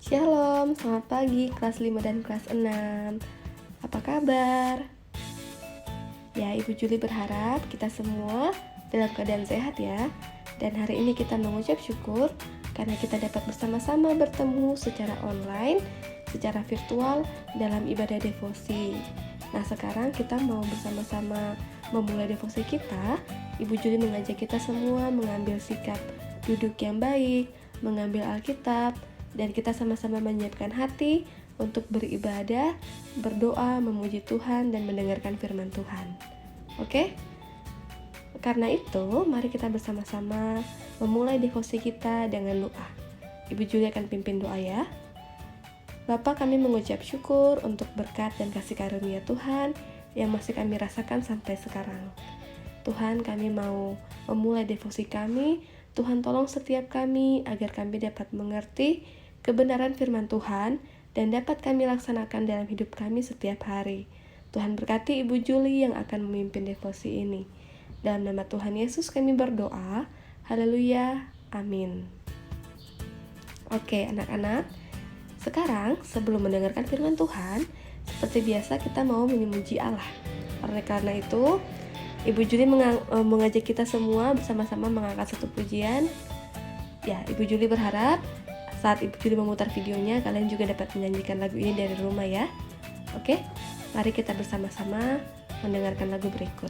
Shalom, selamat pagi kelas 5 dan kelas 6. Apa kabar? Ya, Ibu Juli berharap kita semua dalam keadaan sehat ya. Dan hari ini kita mengucap syukur karena kita dapat bersama-sama bertemu secara online, secara virtual dalam ibadah devosi. Nah, sekarang kita mau bersama-sama memulai devosi kita. Ibu Juli mengajak kita semua mengambil sikap duduk yang baik, mengambil Alkitab, dan kita sama-sama menyiapkan hati untuk beribadah, berdoa, memuji Tuhan, dan mendengarkan firman Tuhan. Oke? Karena itu, mari kita bersama-sama memulai devosi kita dengan doa. Ibu Juli akan pimpin doa ya. Bapa, kami mengucap syukur untuk berkat dan kasih karunia Tuhan yang masih kami rasakan sampai sekarang. Tuhan, kami mau memulai devosi kami. Tuhan, tolong setiap kami agar kami dapat mengerti kebenaran firman Tuhan dan dapat kami laksanakan dalam hidup kami setiap hari. Tuhan berkati Ibu Juli yang akan memimpin devosi ini. Dalam nama Tuhan Yesus kami berdoa. Haleluya. Amin. Oke, anak-anak. Sekarang sebelum mendengarkan firman Tuhan, seperti biasa kita mau memuji Allah. Karena itu, Ibu Juli mengajak kita semua bersama-sama mengangkat satu pujian. Ya, Ibu Juli berharap saat Ibu Juli memutar videonya, kalian juga dapat menyanyikan lagu ini dari rumah ya. Oke, mari kita bersama-sama mendengarkan lagu berikut.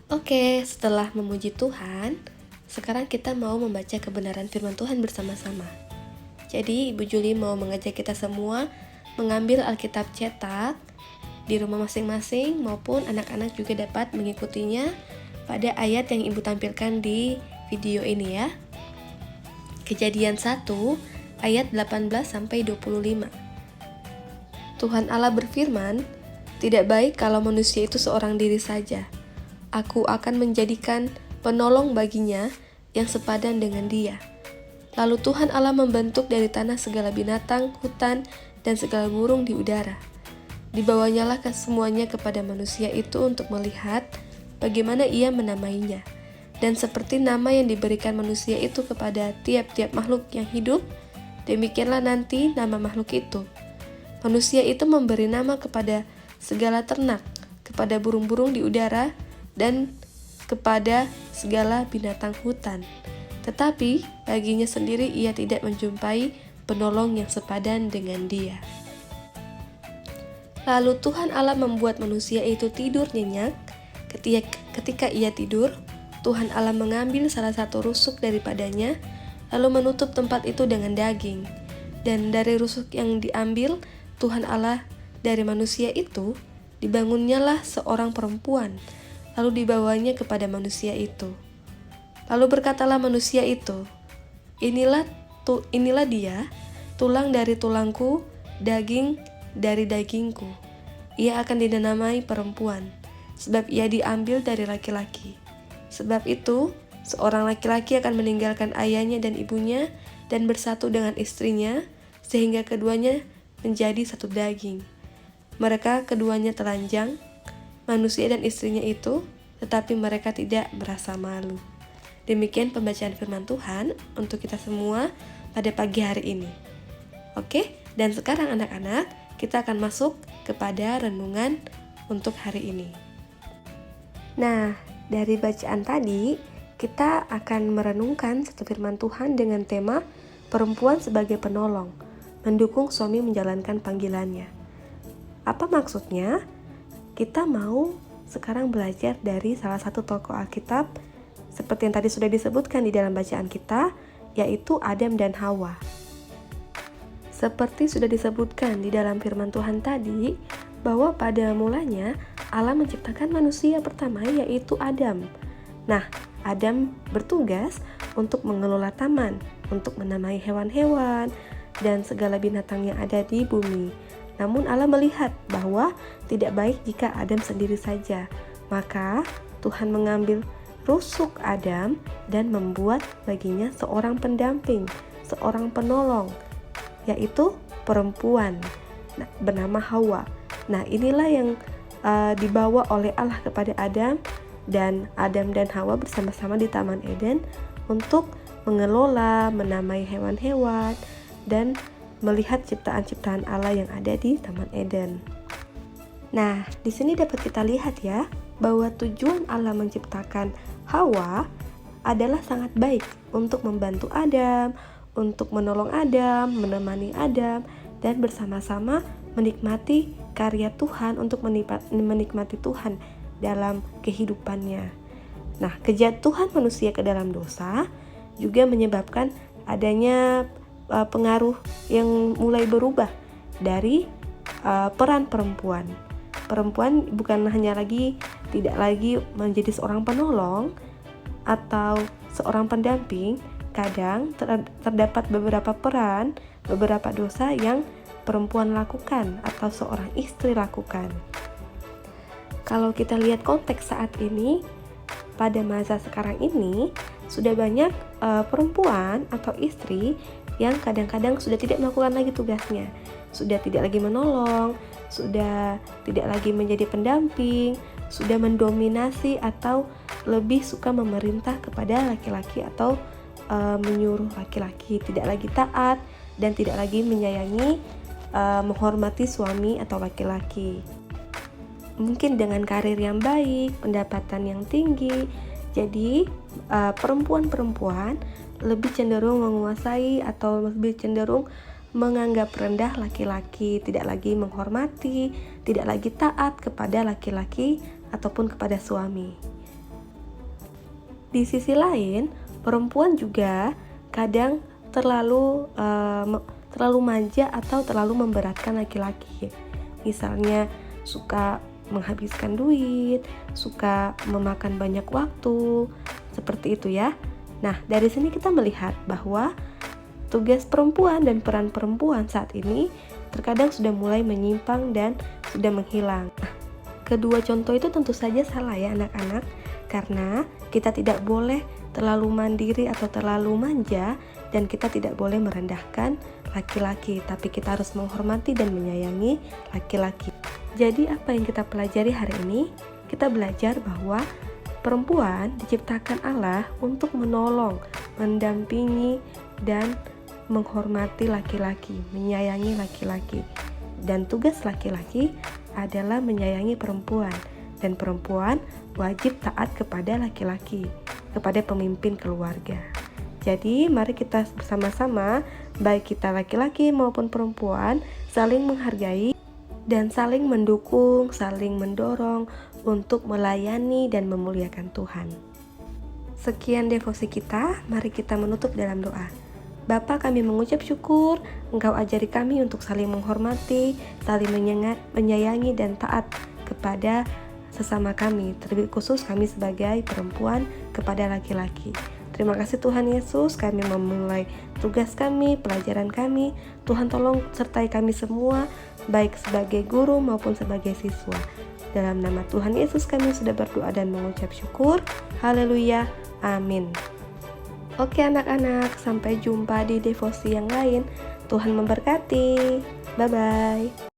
Oke, setelah memuji Tuhan, sekarang kita mau membaca kebenaran firman Tuhan bersama-sama. Jadi, Ibu Juli mau mengajak kita semua mengambil Alkitab cetak di rumah masing-masing, maupun anak-anak juga dapat mengikutinya pada ayat yang Ibu tampilkan di video ini ya. Kejadian 1 ayat 18-25. Tuhan Allah berfirman, "Tidak baik kalau manusia itu seorang diri saja. Aku akan menjadikan penolong baginya yang sepadan dengan dia. Lalu Tuhan Allah membentuk dari tanah segala binatang, hutan, dan segala burung di udara. Dibawanyalah semuanya kepada manusia itu untuk melihat bagaimana ia menamainya. Dan seperti nama yang diberikan manusia itu kepada tiap-tiap makhluk yang hidup, demikianlah nanti nama makhluk itu. Manusia itu memberi nama kepada segala ternak, kepada burung-burung di udara, dan kepada segala binatang hutan. Tetapi baginya sendiri ia tidak menjumpai penolong yang sepadan dengan dia. Lalu Tuhan Allah membuat manusia itu tidur nyenyak. Ketika ia tidur, Tuhan Allah mengambil salah satu rusuk daripadanya, lalu menutup tempat itu dengan daging. Dan dari rusuk yang diambil Tuhan Allah dari manusia itu, dibangunnyalah seorang perempuan, lalu dibawanya kepada manusia itu. Lalu berkatalah manusia itu, inilah dia, tulang dari tulangku, daging dari dagingku. Ia akan dinamai perempuan, sebab ia diambil dari laki-laki. Sebab itu, seorang laki-laki akan meninggalkan ayahnya dan ibunya dan bersatu dengan istrinya, sehingga keduanya menjadi satu daging. Mereka keduanya telanjang, manusia dan istrinya itu, tetapi mereka tidak merasa malu. Demikian pembacaan firman Tuhan untuk kita semua pada pagi hari ini. Oke, dan sekarang anak-anak, kita akan masuk kepada renungan untuk hari ini. Nah, dari bacaan tadi, kita akan merenungkan satu firman Tuhan dengan tema perempuan sebagai penolong, mendukung suami menjalankan panggilannya. Apa maksudnya? Kita mau sekarang belajar dari salah satu tokoh Alkitab, seperti yang tadi sudah disebutkan di dalam bacaan kita, yaitu Adam dan Hawa. Seperti sudah disebutkan di dalam firman Tuhan tadi, bahwa pada mulanya Allah menciptakan manusia pertama, yaitu Adam. Nah, Adam bertugas untuk mengelola taman, untuk menamai hewan-hewan dan segala binatang yang ada di bumi. Namun Allah melihat bahwa tidak baik jika Adam sendiri saja. Maka Tuhan mengambil rusuk Adam dan membuat baginya seorang pendamping, seorang penolong, yaitu perempuan bernama Hawa. Nah, inilah yang dibawa oleh Allah kepada Adam, dan Adam dan Hawa bersama-sama di Taman Eden untuk mengelola, menamai hewan-hewan, dan melihat ciptaan-ciptaan Allah yang ada di Taman Eden. Nah, di sini dapat kita lihat ya, bahwa tujuan Allah menciptakan Hawa adalah sangat baik untuk membantu Adam, untuk menolong Adam, menemani Adam, dan bersama-sama menikmati karya Tuhan, untuk menikmati Tuhan dalam kehidupannya. Nah, kejatuhan manusia ke dalam dosa juga menyebabkan adanya pengaruh yang mulai berubah dari peran perempuan. Perempuan bukan hanya tidak lagi menjadi seorang penolong atau seorang pendamping. Kadang terdapat beberapa peran, beberapa dosa yang perempuan lakukan atau seorang istri lakukan. Kalau kita lihat konteks saat ini, pada masa sekarang ini sudah banyak perempuan atau istri yang kadang-kadang sudah tidak melakukan lagi tugasnya, sudah tidak lagi menolong, sudah tidak lagi menjadi pendamping, sudah mendominasi atau lebih suka memerintah kepada laki-laki atau menyuruh laki-laki, tidak lagi taat dan tidak lagi menyayangi, menghormati suami atau laki-laki. Mungkin dengan karir yang baik, pendapatan yang tinggi, jadi perempuan-perempuan lebih cenderung menguasai atau lebih cenderung menganggap rendah laki-laki, tidak lagi menghormati, tidak lagi taat kepada laki-laki ataupun kepada suami. Di sisi lain, perempuan juga kadang terlalu manja atau terlalu memberatkan laki-laki. Misalnya suka menghabiskan duit, suka memakan banyak waktu, seperti itu ya. Nah, dari sini kita melihat bahwa tugas perempuan dan peran perempuan saat ini terkadang sudah mulai menyimpang dan sudah menghilang. Nah, Kedua contoh itu tentu saja salah ya anak-anak, karena kita tidak boleh terlalu mandiri atau terlalu manja, dan kita tidak boleh merendahkan laki-laki, tapi kita harus menghormati dan menyayangi laki-laki. Jadi apa yang kita pelajari hari ini? Kita belajar bahwa perempuan diciptakan Allah untuk menolong, mendampingi, dan menghormati laki-laki, menyayangi laki-laki. Dan tugas laki-laki adalah menyayangi perempuan, dan perempuan wajib taat kepada laki-laki, kepada pemimpin keluarga. Jadi mari kita bersama-sama, baik kita laki-laki maupun perempuan, saling menghargai dan saling mendukung, saling mendorong untuk melayani dan memuliakan Tuhan. Sekian devosi kita, mari kita menutup dalam doa. Bapa, kami mengucap syukur, Engkau ajari kami untuk saling menghormati, saling menyayangi dan taat kepada sesama kami, terlebih khusus kami sebagai perempuan kepada laki-laki. Terima kasih Tuhan Yesus, kami memulai tugas kami, pelajaran kami. Tuhan tolong sertai kami semua, baik sebagai guru maupun sebagai siswa. Dalam nama Tuhan Yesus kami sudah berdoa dan mengucap syukur. Haleluya, amin. Oke anak-anak, sampai jumpa di devosi yang lain. Tuhan memberkati. Bye-bye.